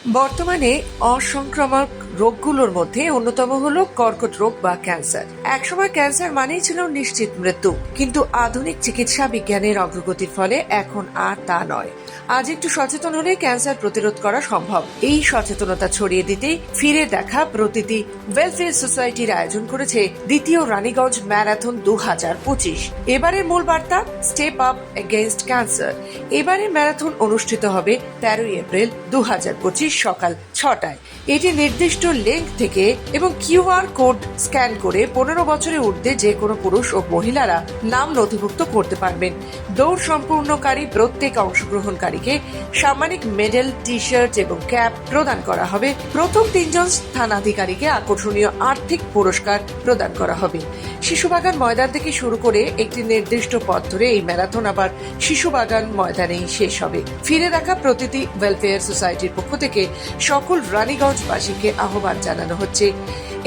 বর্তমানে অসংক্রামক রোগগুলোর মধ্যে অন্যতম হলো কর্কট রোগ বা ক্যান্সার। একসময় ক্যান্সার মানেই ছিল নিশ্চিত মৃত্যু, কিন্তু আধুনিক চিকিৎসা বিজ্ঞানের অগ্রগতির ফলে এখন আর তা নয়। আজ একটু সচেতন হলে ক্যান্সার প্রতিরোধ করা সম্ভব। এই সচেতনতা ছড়িয়ে দিতে ফিরে দেখা প্রতীতি ওয়েলফেয়ার সোসাইটির আয়োজন করেছে দ্বিতীয় রানীগঞ্জ ম্যারাথন 2025। এবারের মূল বার্তা স্টেপ আপ এগেইনস্ট ক্যান্সার। এবারে ম্যারাথন অনুষ্ঠিত হবে 13 এপ্রিল 2025 সকাল 6টায়। এটি নির্দিষ্ট লিঙ্ক থেকে এবং কিউআর কোড স্ক্যান করে 15 বছরের ঊর্ধ্বে যে কোনো পুরুষ ও মহিলারা নাম নথিভুক্ত করতে পারবেন। দৌড় সম্পূর্ণকারী প্রত্যেক অংশগ্রহণকারীকে সাম্মানিক মেডেল, টি শার্ট এবং ক্যাপ প্রদান করা হবে। প্রথম 3 জন স্থানাধিকারীকে আকর্ষণীয় আর্থিক পুরস্কার প্রদান করা হবে। শিশুবাগান ময়দান থেকে শুরু করে একটি নির্দিষ্ট পথ ধরে এই ম্যারাথন আবার শিশুবাগান ময়দানেই শেষ হবে। ফিরে দেখা প্রতীতি ওয়েলফেয়ার সোসাইটির পক্ষ থেকে সকল রানীগঞ্জবাসীকে আহ্বান জানানো হচ্ছে।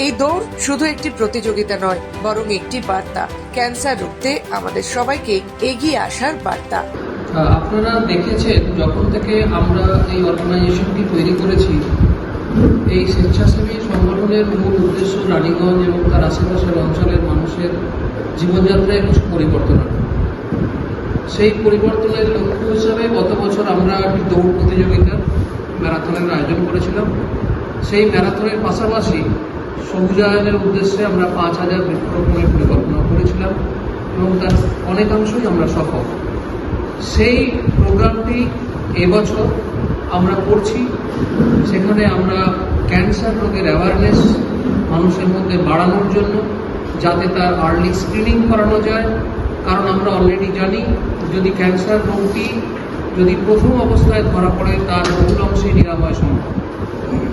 এই দৌড় শুধু একটি প্রতিযোগিতা নয়, বরং একটি বার্তা, ক্যান্সার রুখতে আমাদের সবাইকে এগিয়ে আসার বার্তা। আপনারা দেখেছেন, যখন থেকে আমরা এই অর্গানাইজেশনটি তৈরি করেছি, এই স্বেচ্ছাসেবী সংগঠনের মূল উদ্দেশ্য রানীগঞ্জ এবং তার আশেপাশের অঞ্চলের মানুষের জীবনযাত্রায় কিছু পরিবর্তন আনা। সেই পরিবর্তনের লক্ষ্য হিসাবে গত বছর আমরা একটি দৌড় প্রতিযোগিতা ম্যারাথনের আয়োজন করেছিলাম। সেই ম্যারাথনের পাশাপাশি সবুজায়নের উদ্দেশ্যে আমরা 5000 বৃক্ষরোপণের পরিকল্পনা করেছিলাম এবং তার অনেকাংশই আমরা সফল। সেই প্রোগ্রামটি এবছর আমরা করছি। সেখানে আমরা ক্যান্সার রোগের অ্যাওয়ারনেস মানুষের মধ্যে বাড়ানোর জন্য, যাতে তার আর্লি স্ক্রিনিং করানো যায়। কারণ আমরা অলরেডি জানি, যদি ক্যান্সার রোগটি যদি প্রথম অবস্থায় ধরা পড়ে তার বহুল অংশেই নিরাময় সম্ভব,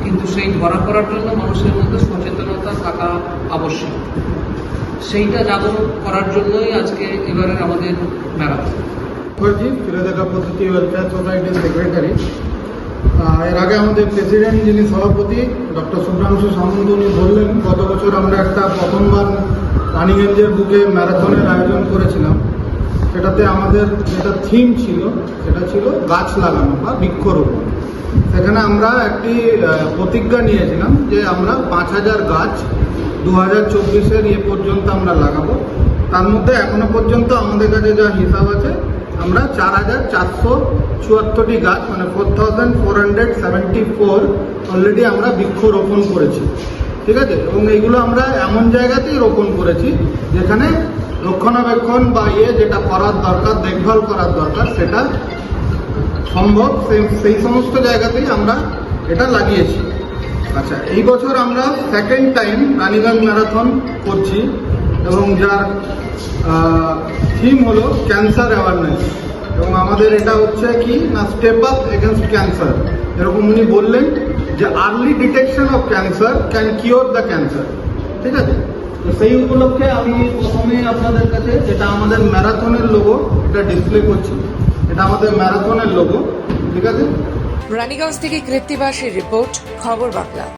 কিন্তু সেই ধরা পড়ার জন্য মানুষের মধ্যে সচেতনতা থাকা আবশ্যক। সেইটা জাগরণ করার জন্যই আজকে এবারের আমাদের ম্যারাথন। ফিরে দেখা প্রতীতি ওয়েলফেয়ার সোসাইটির সেক্রেটারি। এর আগে আমাদের প্রেসিডেন্ট, যিনি সভাপতি ডক্টর শুভ্রাংশু সামন্ত, উনি বললেন গত বছর আমরা একটা প্রথমবার রানীগঞ্জের বুকে ম্যারাথনের আয়োজন করেছিলাম। সেটাতে আমাদের যেটা থিম ছিল সেটা ছিল গাছ লাগানো বা বৃক্ষরোপণ। সেখানে আমরা একটি প্রতিজ্ঞা নিয়েছিলাম যে আমরা 5000 গাছ 2024-এর পর্যন্ত আমরা লাগাবো। তার মধ্যে এখনো পর্যন্ত আমাদের কাছে যা হিসাব আছে, আমরা 4474টি গাছ, মানে 4474 অলরেডি আমরা বৃক্ষরোপণ করেছি। ঠিক আছে, এবং এইগুলো আমরা এমন জায়গাতেই রোপণ করেছি যেখানে রক্ষণাবেক্ষণ বা যেটা করার দরকার, দেখভাল করার দরকার, সেটা সম্ভব। সেই সমস্ত জায়গাতেই আমরা এটা লাগিয়েছি। আচ্ছা, এই বছর আমরা সেকেন্ড টাইম রানীগঞ্জ ম্যারাথন করছি এবং যার থিম হলো ক্যান্সার অ্যাওয়ারনেস। এবং আমাদের এটা হচ্ছে কি না, স্টেপ আপ এগেনস্ট ক্যান্সার। এরকম উনি বললেন যে early detection of cancer can cure the cancer. ঠিক আছে, তো সেই উপলক্ষে আমি প্রথমে আপনাদের কাছে, যেটা আমাদের ম্যারাথনের লোগো, এটা ডিসপ্লে করছি। এটা আমাদের ম্যারাথনের লোগো। ঠিক আছে। রানীগঞ্জ থেকে কৃত্তিবাসের রিপোর্ট, খবর বাংলা।